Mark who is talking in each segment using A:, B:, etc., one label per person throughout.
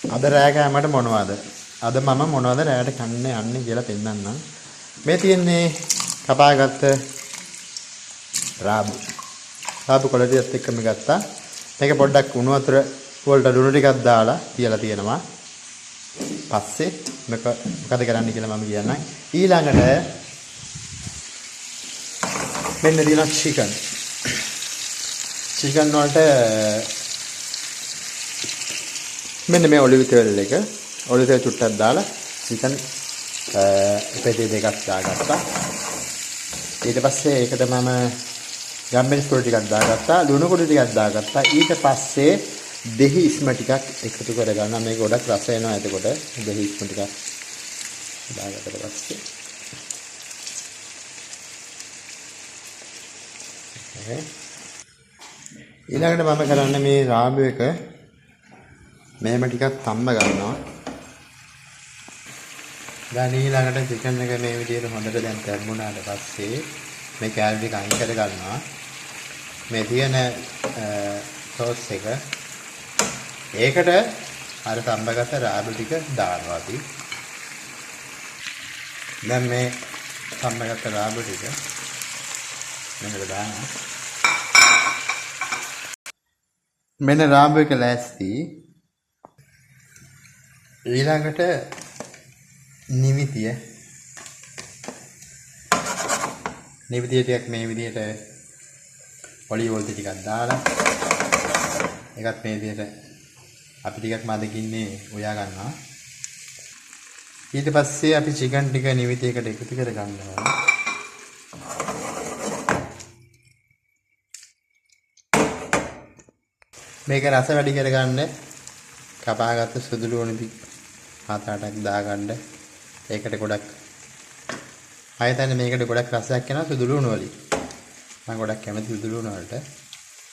A: අද රෑ කෑමට මොනවද? අද මම මොනවද රෑට කන්නේ යන්නේ කියලා පෙන්නන්නම්. මේ තියෙන්නේ කපාගත්ත රාබු. රාබු කොළ ටිකත් එක්කම ගත්තා. මේක පොඩ්ඩක් උණු වතුර වලට ලුණු ටිකක් දාලා තියලා තියෙනවා. පස්සේ මොකද කරන්න කියලා මම කියන්නම්. ඊළඟට මෙන්න දින චිකන්. චිකන් වලට මෙන්න මේ ඔලිව් තෙල් එක ඔලිව් තෙල් චුට්ටක් දාලා චිකන් පෙටි දෙකක් දාගත්තා. ඊට පස්සේ ඒකට මම ගම්මිරි කුඩු ටිකක් දාගත්තා, ලුණු කුඩු ටිකක් දාගත්තා. ඊට පස්සේ දෙහි ඉස්ම ටිකක් එකතු කරගන්නවා. මේක ගොඩක් රස එනවා. එතකොට දෙහි ඉස්ම ටිකක් දාගත්තට පස්සේ ඊළඟට මම කරන්නේ මේ රාබු එක මෙහෙම ටිකක් තම්බ ගන්නවා. දැන් ඊළඟට චිකන් එක මේ විදිහට හොඳට දැන් තැම්බුණාට පස්සේ මේ කැලරි ටික අයින් කර ගන්නවා. මේ තියෙන සෝස් එක ඒකට අර තම්බගත්ත රාබු ටික දානවා අපි. දැන් මේ තම්බගත්ත රාබු ටික මෙන්න දානවා. මෙන්න රාබු එක ලෑස්ති. ඊළඟට නිවිතිය ටිකක් මේ විදිහට ඔලිව් ඔයිල් ටිකක් දාලා ඒකත් මේ විදිහට අපි ටිකක් මදකින්නේ උයා ගන්නවා. ඊට පස්සේ අපි චිකන් ටික නිවිතියකට එකතු කර ගන්නවා. මේක රස වැඩි කරගන්න කපාගත්ත සුදු ලුණු ටික 7-8ක් දාගන්න. ඒකට ගොඩක් ආයතන මේකට ගොඩක් රසයක් එනවා සුදු ලුණු වලින්. මම ගොඩක් කැමති සුදු ලුණු වලට.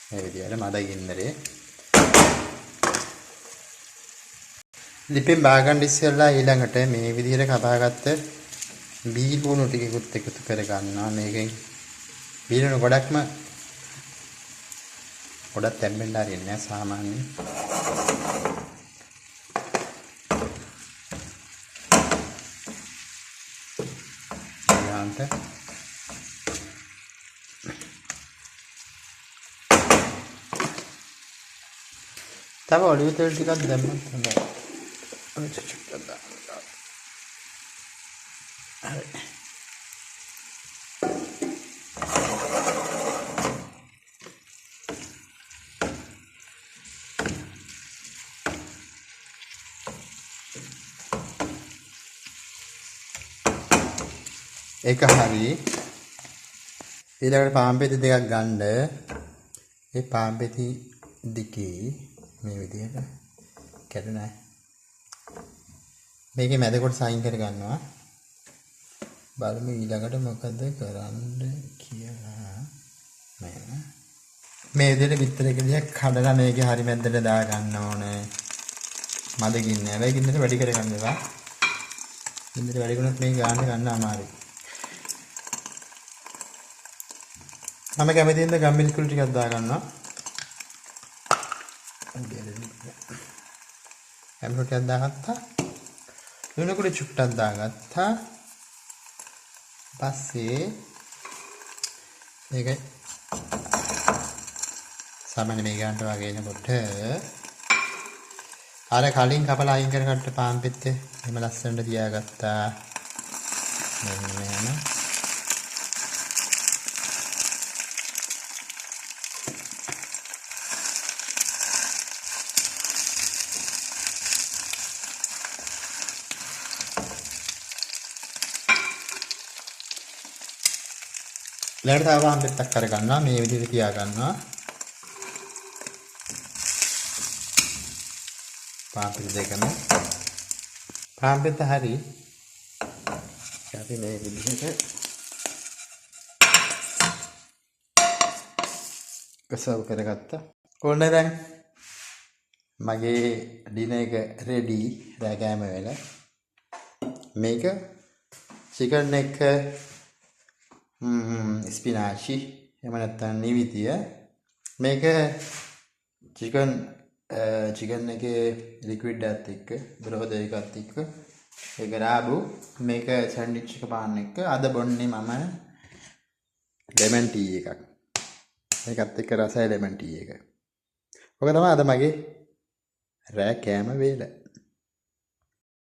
A: මේ විදිහට මදගින්නරේ ලිපෙන් බාගන්න ඉස්සෙල්ලා ඊළඟට මේ විදිහට කපාගත්ත බී ලුණු ටිකකුත් එකතු කර ගන්නවා. මේකෙන් බී ලුණු ගොඩක් තැම්බෙන්න හරියන්නේ නැහැ සාමාන්‍යයෙන්. තව ඔලිව් තෙල් ටිකක් දැම්මත් හොඳයි. ඔය චුට්ටක් දාන්න. හරි. ඒක හරි. ඊළඟට පාම්පෙති දෙකක් ගන්න. ඒ පාම්පෙති දිකේ මේ විදිහට කැඩුණා. මේකේ මැද කොටස අයින් කර ගන්නවා. බලමු ඊළඟට මොකද කරන්න කියලා. මේ විදිහට පිටර කෙලියක් කඩලා මේකේ හරි මැදට දා ගන්න ඕනේ. මද ගින්නේ. හැබැයි ගින්නට වැඩි කර ගන්න එපා. ගින්නට වැඩි වුණොත් මේක ගන්න අමාරුයි. මම කැමති ඉන්න ගම්මිරි කුඩු ටිකක් දා ගන්නවා. ගම්මිරි ටිකක් දාගත්තා. ලුණු කුඩු චුට්ටක් දාගත්තා. පස්සේ මේක සාමාන්‍ය මේ ගන්නට වගේ එනකොට අර කලින් කපලා අයින් කරගත්ත පාන් පෙත්තේ එහෙම ලස්සනට තියාගත්තා. මෙන්න මෙහෙම. ඊළඟට තව පාන් පෙත්තක් කර ගන්නවා. මේ විදිහට තියා ගන්නවා. පාන් පෙත්ත දෙකම පාන් පෙත්ත හරි. අපි මේ විදිහට කසව කරගත්තා. ඕන දැන් මගේ ඩිනර් එක රෙඩි. රෑ කෑම වෙලා මේක චිකන් එක ස්පිනාචි එහෙම නැත්නම් නිවිතිය. මේක චිකන් චිකන් එකේ ලික්විඩ් එකත් එක්ක බ්‍රෝද එකත් එක්ක ඒක රාබු මේක සෑන්ඩ්විච් එක පාන්න එක්ක අද බොන්නේ මම ලෙමන් ටී එකක්. ඒකත් එක්ක රසයි ලෙමන් ටී එක. ඔක තමයි අද මගේ රෑ කෑම වේල.